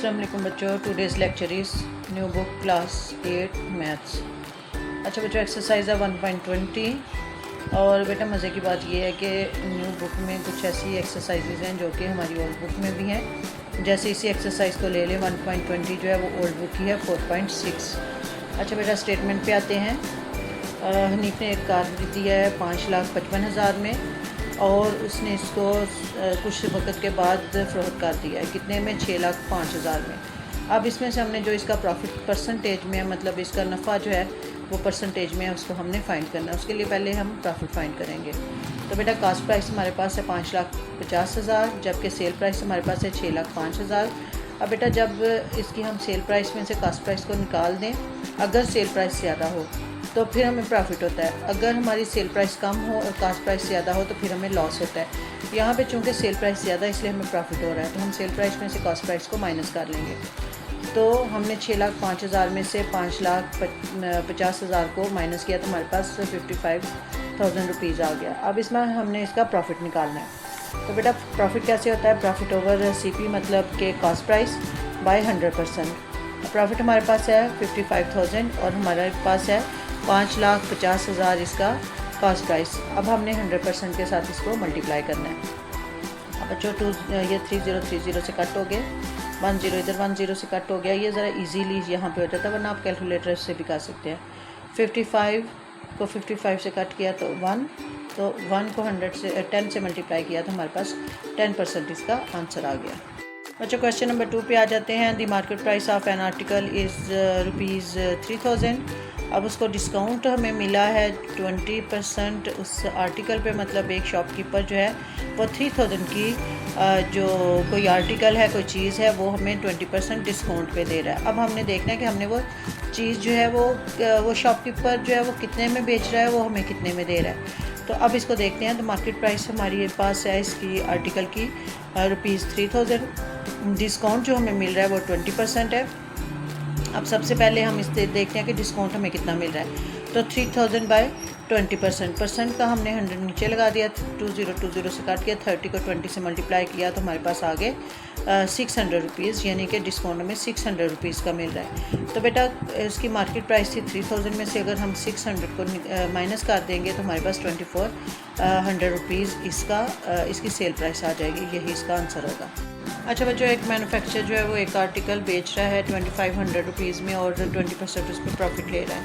अस्सलाम वालेकुम बच्चों, today's lecture is new book class 8 maths. अच्छा बच्चों, एक्सरसाइज है 1.20। और बेटा मज़े की बात यह है कि न्यू बुक में कुछ ऐसी एक्सरसाइजेज हैं जो कि हमारी ओल्ड बुक में भी हैं। जैसे इसी एक्सरसाइज को ले लें, 1.20 जो है वो ओल्ड बुक की है 4.6। अच्छा बेटा, स्टेटमेंट पे आते हैं। हनीफ ने एक कार दी है 5,55,000 में, और उसने इसको कुछ वक्त के बाद फ़रोख्त कर दिया है कितने में, 6,05,000 में। अब इसमें से हमने जो इसका प्रॉफिट परसेंटेज में है, मतलब इसका नफ़ा जो है वो परसेंटेज में है, उसको हमने फ़ाइंड करना है। उसके लिए पहले हम प्रॉफिट फ़ाइंड करेंगे। तो बेटा कास्ट प्राइस हमारे पास है 5,50,000, जबकि सेल प्राइस हमारे पास है 6,05,000। अब बेटा जब इसकी हम सेल प्राइस में से कास्ट प्राइस को निकाल दें, अगर सेल प्राइस ज़्यादा हो तो फिर हमें प्रॉफिट होता है। अगर हमारी सेल प्राइस कम हो और कास्ट प्राइस ज़्यादा हो तो फिर हमें लॉस होता है। यहाँ पे चूँकि सेल प्राइस ज़्यादा इसलिए हमें प्रॉफिट हो रहा है, तो हम सेल प्राइस में से कास्ट प्राइस को माइनस कर लेंगे। तो हमने 6,05,000 में से 5,50,000 को माइनस किया तो हमारे पास 55,000 रुपीज़ आ गया। अब इसमें हमने इसका प्रॉफिट निकालना है। तो बेटा प्रॉफिट कैसे होता है? प्रॉफिट ओवर CP, मतलब के कास्ट प्राइस बाय 100%। प्रॉफिट हमारे पास है 55,000 और हमारे पास है 5,50,000 इसका कास्ट प्राइस। अब हमने 100% के साथ इसको मल्टीप्लाई करना है। अब बच्चों ये 3030 से कट हो गए, 10 इधर 10 से कट हो गया। ये ज़रा इजीली यहाँ पे हो जाता है, वरना आप कैलकुलेटर से भी कर सकते हैं। 55 को 55 से कट किया तो 1, तो 1 को 10 से मल्टीप्लाई किया तो हमारे पास 10% इसका आंसर आ गया। बच्चों क्वेश्चन नंबर 2 पे आ जाते हैं। The market price of an article is rupees 3,000। अब उसको डिस्काउंट हमें मिला है 20% उस आर्टिकल पे, मतलब एक शॉपकीपर जो है वो 3,000 की जो कोई आर्टिकल है, कोई चीज़ है, वो हमें 20% डिस्काउंट पे दे रहा है। अब हमने देखना है कि हमने वो चीज़ जो है वो शॉपकीपर जो है वो कितने में बेच रहा है, वो हमें कितने में दे रहा है। तो अब इसको देखते हैं। तो मार्केट प्राइस हमारे पास है इसकी आर्टिकल की रुपीज़ 3,000। डिस्काउंट जो हमें मिल रहा है वो 20% है। अब सबसे पहले हम इस देखते हैं कि डिस्काउंट हमें कितना मिल रहा है। तो 3,000 बाय 20%, परसेंट का हमने 100 नीचे लगा दिया, 2020 से काट किया, 30 को 20 से मल्टीप्लाई किया तो हमारे पास आ गए 600 रुपीज़, यानी कि डिस्काउंट हमें 600 रुपीज़ का मिल रहा है। तो बेटा इसकी मार्केट प्राइस थी 3,000 में से अगर हम 600 को माइनस कर देंगे तो हमारे पास 2,400 रुपीज़ इसकी सेल प्राइस आ जाएगी। यही इसका आंसर होगा। अच्छा बच्चों, एक मैन्युफैक्चर जो है वो एक आर्टिकल बेच रहा है 2,500 रुपीज़ में और 20% उस पर प्रॉफिट ले रहा है।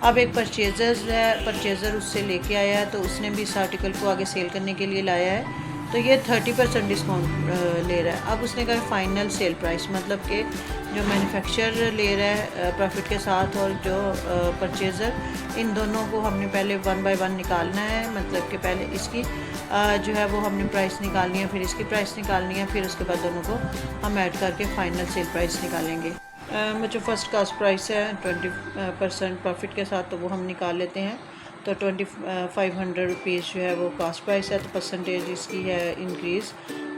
अब एक परचेज़र उससे लेके आया है, तो उसने भी इस आर्टिकल को आगे सेल करने के लिए लाया है, तो ये 30% डिस्काउंट ले रहा है। अब उसने कहा फाइनल सेल प्राइस, मतलब कि जो मैन्युफैक्चर ले रहा है प्रॉफिट के साथ और जो परचेज़र, इन दोनों को हमने पहले 1 बाय 1 निकालना है। मतलब कि पहले इसकी जो है वो हमने प्राइस निकालनी है, फिर इसकी प्राइस निकालनी है, फिर उसके बाद दोनों को हम ऐड करके फ़ाइनल सेल प्राइस निकालेंगे। जो फर्स्ट कास्ट प्राइस है 20% प्रॉफिट के साथ, तो वो हम निकाल लेते हैं। तो 2,500 रुपीज़ जो है वो कास्ट प्राइस है, तो परसेंटेज इसकी है इंक्रीज़,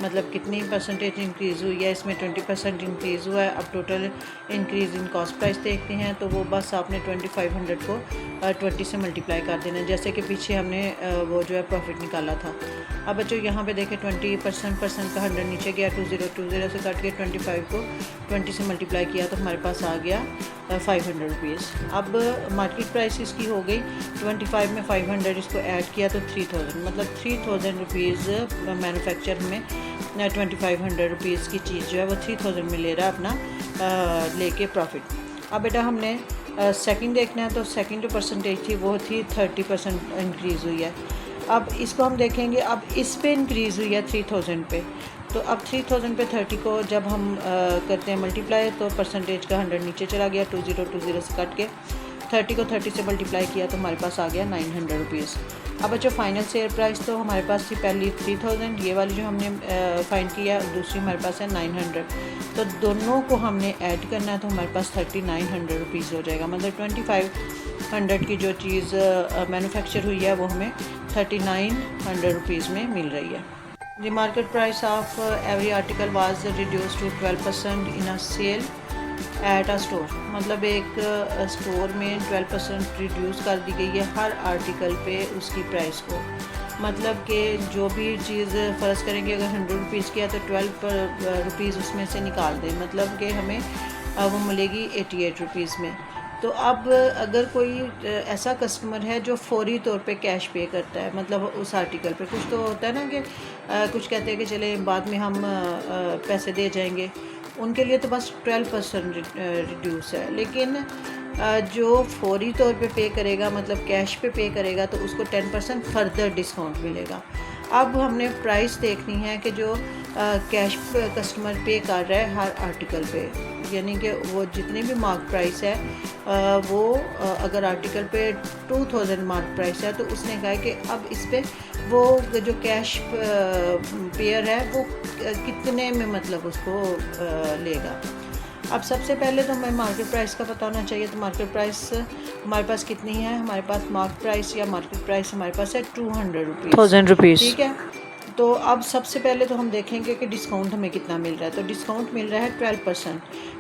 मतलब कितनी परसेंटेज इंक्रीज़ हुई है, इसमें 20% इंक्रीज़ हुआ है। अब total increase in cost price देखते हैं, तो वो बस आपने 2,500 को 20 से मल्टीप्लाई कर देना, जैसे कि पीछे हमने वो जो है प्रॉफिट निकाला था। अब बच्चों यहाँ पे देखें 20% का 100 नीचे गया, 2020 से काट के 25 को 20 से मल्टीप्लाई किया तो हमारे पास आ गया 500 रुपीज़। अब मार्केट प्राइस इसकी हो गई 25 में 500 इसको ऐड किया तो 3,000, मतलब 3,000 रुपीज़ मैन्युफैक्चर में 2,500 रुपीज़ की चीज़ जो है वो 3,000 में ले रहा है अपना लेके प्रॉफिट। अब बेटा हमने सेकंड देखना है, तो सेकंड जो परसेंटेज थी वो थी 30% इंक्रीज़ हुई है। अब इसको हम देखेंगे, अब इस पे इंक्रीज़ हुई है 3,000 पे, तो अब 3,000 पे 30 को जब हम करते हैं मल्टीप्लाई, तो परसेंटेज का 100 नीचे चला गया, 2020 से कट के 30 को 30 से मल्टीप्लाई किया तो हमारे पास आ गया 900 रुपीज़। अब बच्चों फाइनल सेल प्राइस तो हमारे पास थी पहली 3,000, ये वाली जो हमने फाइंड किया, दूसरी हमारे पास है 900, तो दोनों को हमने ऐड करना है तो हमारे पास 3,900 रुपीज़ हो जाएगा। मतलब 2,500 की जो चीज़ मैन्युफैक्चर हुई है वो हमें 3,900 रुपीज़ में मिल रही है। The market price of every article was reduced to 12% in a sale at a store, मतलब एक स्टोर में 12% रिड्यूस कर दी गई है हर आर्टिकल पे उसकी प्राइस को। मतलब कि जो भी चीज़ फ़र्ज़ करेंगे अगर 100 रुपीज़ की है तो 12 रुपीज़ उसमें से निकाल दें, मतलब कि हमें वो मिलेगी 88 रुपीज़ में। तो अब अगर कोई ऐसा कस्टमर है जो फौरी तौर पे कैश पे करता है, मतलब उस आर्टिकल पे, कुछ तो होता है ना कि कुछ कहते हैं कि चले बाद में हम पैसे दे जाएंगे, उनके लिए तो बस 12% रिड्यूस है। लेकिन जो फौरी तौर पे करेगा, मतलब कैश पे करेगा, तो उसको 10% फर्दर डिस्काउंट मिलेगा। अब हमने प्राइस देखनी है कि जो कैश कस्टमर पे कर रहा है हर आर्टिकल पे, यानी कि वो जितनी भी मार्क प्राइस है वो अगर आर्टिकल पे 2000 मार्क प्राइस है तो उसने कहा कि अब इस पे वो जो कैश पेयर है वो कितने में मतलब उसको लेगा। अब सबसे पहले तो हमें मार्केट प्राइस का पता होना चाहिए। तो मार्केट प्राइस हमारे पास कितनी है? हमारे पास मार्केट प्राइस या मार्केट प्राइस हमारे पास है 200 रुपीज़, 1000 रुपीज़, ठीक है। तो अब सबसे पहले तो हम देखेंगे कि डिस्काउंट हमें कितना मिल रहा है। तो डिस्काउंट मिल रहा है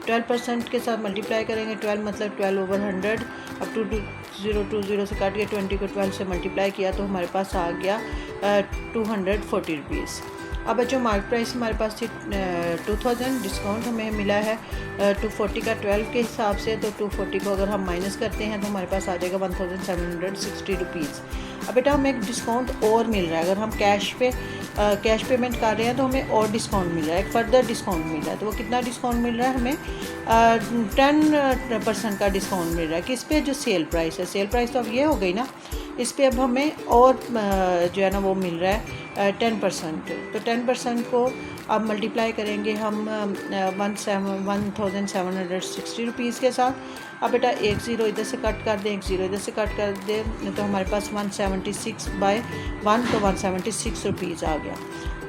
12% के साथ मल्टीप्लाई करेंगे। 12 मतलब 12/100, अब 2020 से काट के 20 को 12 से मल्टीप्लाई किया तो हमारे पास आ गया 240 रुपीज़। अब जो मार्केट प्राइस हमारे पास थी 2000, डिस्काउंट हमें मिला है 240 का 12 के हिसाब से। तो 240 को अगर हम माइनस करते हैं तो हमारे पास आ जाएगा 1760 रुपीज़। अब बेटा हमें एक डिस्काउंट और मिल रहा है। अगर हम कैश पेमेंट कर रहे हैं तो हमें और डिस्काउंट मिल रहा है, एक फर्दर डिस्काउंट मिल रहा है। तो वो कितना डिस्काउंट मिल रहा है? हमें 10% का डिस्काउंट मिल रहा है। किस पे? जो सेल प्राइस है। सेल प्राइस तो अब ये हो गई ना, इस पे अब हमें और जो है ना वो मिल रहा है 10%। तो 10% को अब मल्टीप्लाई करेंगे हम 1760 रुपीज़ के साथ। अब बेटा एक ज़ीरो इधर से कट कर दें, एक ज़ीरो इधर से कट कर दें, तो हमारे पास 176/1 तो 176 रुपीज़ आ गया।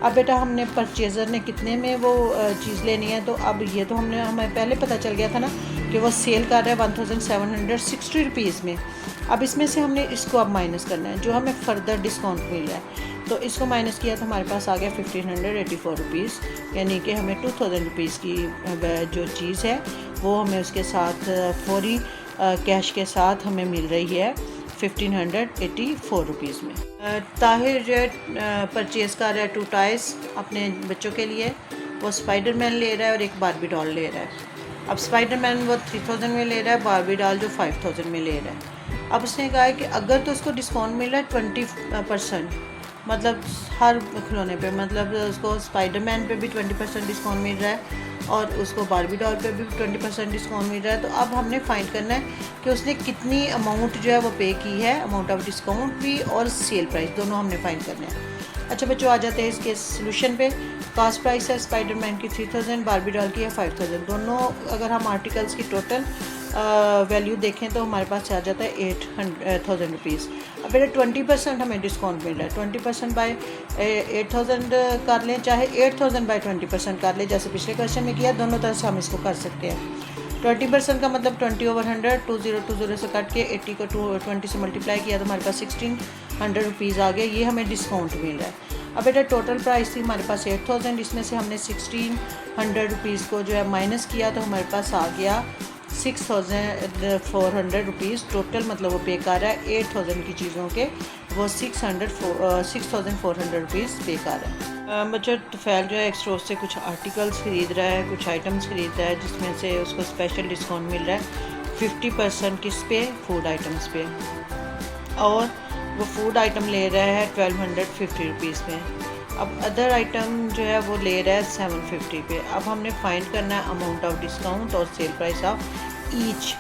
अब बेटा हमने परचेज़र ने कितने में वो चीज़ लेनी है, तो अब ये तो हमें पहले पता चल गया था ना कि वो सेल कर रहा है 1760 रुपीज़ में। अब इसमें से हमने इसको अब माइनस करना है, जो हमें फ़र्दर डिस्काउंट मिल रहा है। तो इसको माइनस किया तो हमारे पास आ गया 1584 रुपीज़, यानी कि हमें 2000 रुपीज़ की जो चीज़ है वो हमें उसके साथ फौरी कैश के साथ हमें मिल रही है 1584 रुपीज़ में। ताहिर जो है परचेज़ कर रहा है 2 टॉयज़ अपने बच्चों के लिए। वो स्पाइडरमैन ले रहा है और एक बारबी डॉल ले रहा है। अब स्पाइडरमैन वो 3000 में ले रहा है, बारबी डॉल जो 5000 में ले रहा है। अब उसने कहा है कि अगर तो उसको डिस्काउंट मिल रहा है 20%, मतलब हर खिलौने पे, मतलब उसको स्पाइडरमैन पे भी 20% डिस्काउंट मिल रहा है और उसको बारबी डॉल पे भी 20% डिस्काउंट मिल रहा है। तो अब हमने फाइंड करना है कि उसने कितनी अमाउंट जो है वो पे की है, अमाउंट ऑफ डिस्काउंट भी और सेल प्राइस दोनों हमने फाइंड करना है। अच्छा बच्चों, आ जाते हैं इसके सोल्यूशन पे। कॉस्ट प्राइस है स्पाइडरमैन की 3000, बारबी डॉल की है 5000। दोनों अगर हम आर्टिकल्स की टोटल वैल्यू देखें तो हमारे पास आ जाता है 8000 रुपीज़। अब बेटा 20% हमें डिस्काउंट मिल रहा है। 20% बाय 8000 कर लें, चाहे 8000 बाय 20% कर लें, जैसे पिछले क्वेश्चन में किया। दोनों तरह से हम इसको कर सकते हैं। 20% का मतलब 20/100, 2020 से कट के 80 को 20 से मल्टीप्लाई किया तो हमारे पास 1600 रुपीज़ आ गए। ये हमें डिस्काउंट मिल रहा है। अब बेटा टोटल प्राइस थी हमारे पास 8000, इसमें से हमने 1600 रुपीज़ को जो है माइनस किया तो हमारे पास आ गया 6400 रुपीज़ टोटल, मतलब वो पे कर रहा है 8000 की चीज़ों के, वो 6400 रुपीज़ पे कर रहा है। बच्चों तुफैल जो है एक स्टोर से कुछ आर्टिकल्स ख़रीद रहा है, कुछ आइटम्स ख़रीद रहा है, जिसमें से उसको स्पेशल डिस्काउंट मिल रहा है 50% किस पे? फूड आइटम्स पे। और वो फूड आइटम ले रहा है 1250 रुपीज़ में। अब अदर आइटम जो है वो ले रहा है 750 पे। अब हमने फाइंड करना है अमाउंट ऑफ डिस्काउंट और सेल प्राइस ऑफ ईच,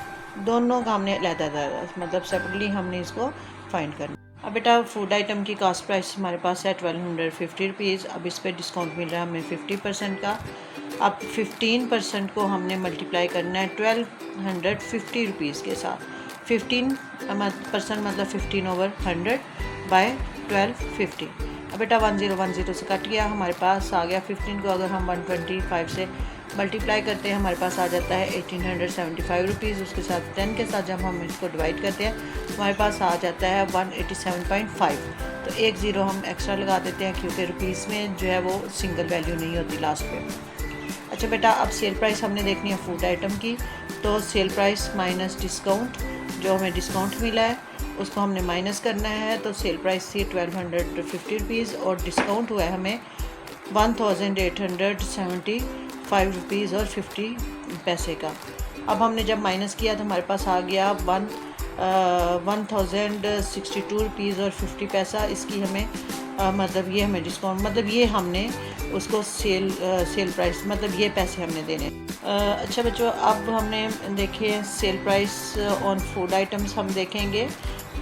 दोनों का हमने अलग-अलग, मतलब सेपरेटली हमने इसको फाइंड करना। अब बेटा फूड आइटम की कॉस्ट प्राइस हमारे पास है 1250 रुपीज़। अब इस पर डिस्काउंट मिल रहा है हमें 50% का। अब 15% को हमने मल्टीप्लाई करना है 1250 रुपीज़ के साथ। 15% मतलब 15/100 बाय 1250। अब बेटा 1010 से कट गया, हमारे पास आ गया 15 को अगर हम 125 से मल्टीप्लाई करते हैं हमारे पास आ जाता है 1875 रुपीज़। उसके साथ 10 के साथ जब हम इसको डिवाइड करते हैं हमारे पास आ जाता है 187.5। तो एक ज़ीरो हम एक्स्ट्रा लगा देते हैं क्योंकि रुपीज़ में जो है वो सिंगल वैल्यू नहीं होती लास्ट पे। अच्छा बेटा, अब सेल प्राइस हमने देखनी है फूड आइटम की। तो सेल प्राइस माइनस डिस्काउंट, जो हमें डिस्काउंट मिला है उसको हमने माइनस करना है। तो सेल प्राइस थी 1250 रुपीज़ और डिस्काउंट हुआ है हमें 1875 रुपीज़ और 50 पैसे का। अब हमने जब माइनस किया तो हमारे पास आ गया 1062 रुपीज़ और 50 पैसा। इसकी हमें मतलब ये हमें डिस्काउंट, मतलब ये हमने उसको सेल प्राइस, मतलब ये पैसे हमने देने। अच्छा बच्चों, अब हमने देखे sale price on food items हम देखेंगे।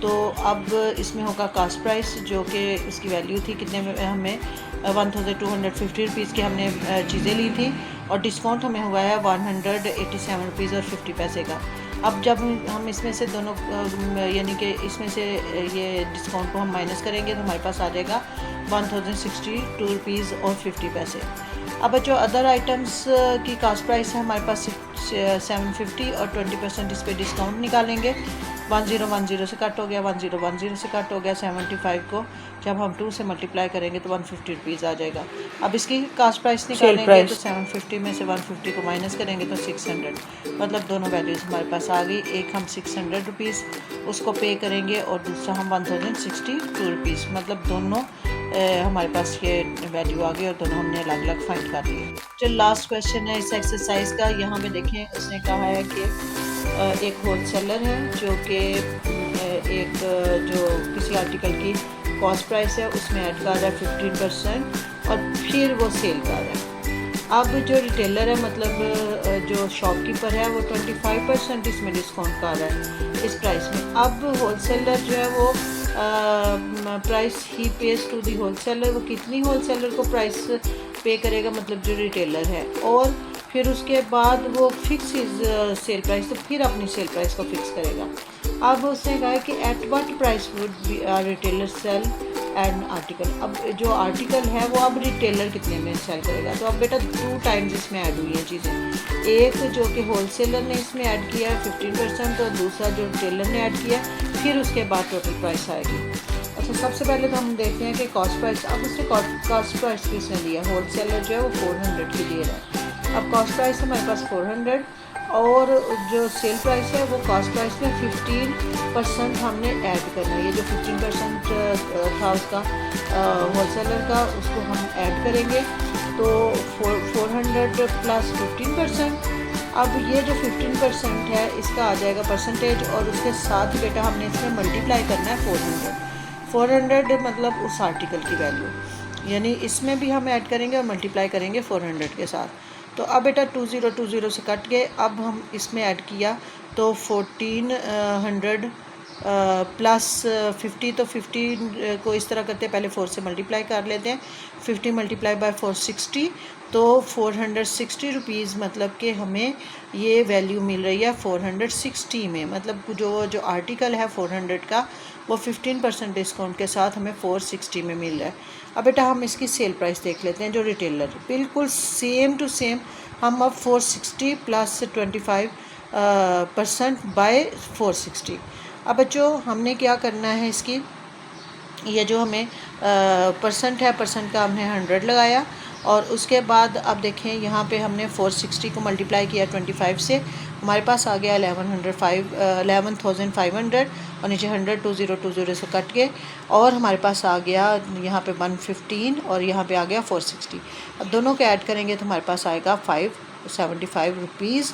तो अब इसमें होगा कास्ट प्राइस, जो कि इसकी वैल्यू थी कितने में, हमें 1250 रुपीज़ की हमने चीज़ें ली थी और डिस्काउंट हमें हुआ है 187 रुपीज़ और 50 पैसे का। अब जब हम इसमें से दोनों यानी कि इसमें से ये डिस्काउंट को हम माइनस करेंगे तो हमारे पास आ जाएगा 1062 रुपीज़ और 50 पैसे। अब जो अदर आइटम्स की कास्ट प्राइस है हमारे पास 750 और 20% इस पर डिस्काउंट निकालेंगे। 1010 से कट हो गया, 1010 से कट हो गया। 75 को जब हम 2 से मल्टीप्लाई करेंगे तो 150 रुपीज़ आ जाएगा। अब इसकी कास्ट प्राइस निकालेंगे तो 750 में से 150 को माइनस करेंगे तो 600, मतलब दोनों वैल्यूज़ हमारे पास आ गई। एक हम 600 रुपीज़ उसको पे करेंगे और दूसरा हम 1062 रुपीज़, मतलब दोनों हमारे पास ये वैल्यू आ गई और दोनों हमने अलग अलग फाइंड कर लिए। जो लास्ट क्वेश्चन है इस एक्सरसाइज का, यहाँ पे देखें उसने कहा है कि एक होलसेलर है जो कि एक जो किसी आर्टिकल की कॉस्ट प्राइस है उसमें ऐड कर रहा है 15% और फिर वो सेल कर रहा है। अब जो रिटेलर है, मतलब जो शॉपकीपर है, वो 25% इसमें डिस्काउंट कर रहा है इस प्राइस में। अब होलसेलर जो है वो प्राइस ही पेज टू दी होलसेलर, वो कितनी होलसेलर को प्राइस पे करेगा, मतलब जो रिटेलर है, और फिर उसके बाद वो फिक्स सेल प्राइस, तो फिर अपनी सेल प्राइस को फिक्स करेगा। अब उसने कहा कि at what price would be retailer sell and article. अब जो आर्टिकल है वो अब रिटेलर कितने में सेल करेगा। तो अब बेटा 2 टाइम्स इसमें ऐड हुई है चीज़ें, एक जो कि होलसेलर ने इसमें ऐड किया है 15% और दूसरा जो रिटेलर ने ऐड किया, फिर उसके बाद टोटल प्राइस आएगी। अच्छा, सबसे पहले तो हम देखते हैं कि कॉस्ट प्राइस। अब उसने कास्ट प्राइस किसने दिया, होलसेलर जो है वो 400 की दे रहा है। अब कॉस्ट प्राइस है हमारे पास 400 और जो सेल प्राइस है वो कॉस्ट प्राइस में 15% हमने ऐड करना है। ये जो 15% था उसका होलसेलर का, उसको हम ऐड करेंगे तो 400 प्लस 15%। अब ये जो 15% है इसका आ जाएगा परसेंटेज और उसके साथ बेटा हमने इसमें मल्टीप्लाई करना है 400 मतलब उस आर्टिकल की वैल्यू, यानी इसमें भी हम ऐड करेंगे और मल्टीप्लाई करेंगे 400 के साथ। तो अब बेटा 2020 से कट गए, अब हम इसमें ऐड किया तो 1400 प्लस 50, तो 50 को इस तरह करते हैं, पहले 4 से मल्टीप्लाई कर लेते हैं। 50 मल्टीप्लाई बाय 460, तो 460 रुपीज़, मतलब कि हमें ये वैल्यू मिल रही है 460 में, मतलब जो आर्टिकल है 400 का वो 15% डिस्काउंट के साथ हमें 460 में मिल रहा है। अब बेटा हम इसकी सेल प्राइस देख लेते हैं। जो रिटेलर बिल्कुल सेम टू सेम, हम अब 460 प्लस 25% बाय 460। अब बच्चों हमने क्या करना है, इसकी ये जो हमें परसेंट है, परसेंट का हमने 100 लगाया और उसके बाद अब देखें यहाँ पे हमने 460 को मल्टीप्लाई किया 25 से, हमारे पास आ गया 11,500 और नीचे 100 2020 से कट गए और हमारे पास आ गया यहाँ पे 115 और यहाँ पे आ गया 460। अब दोनों को ऐड करेंगे तो हमारे पास आएगा 575 रुपीज़।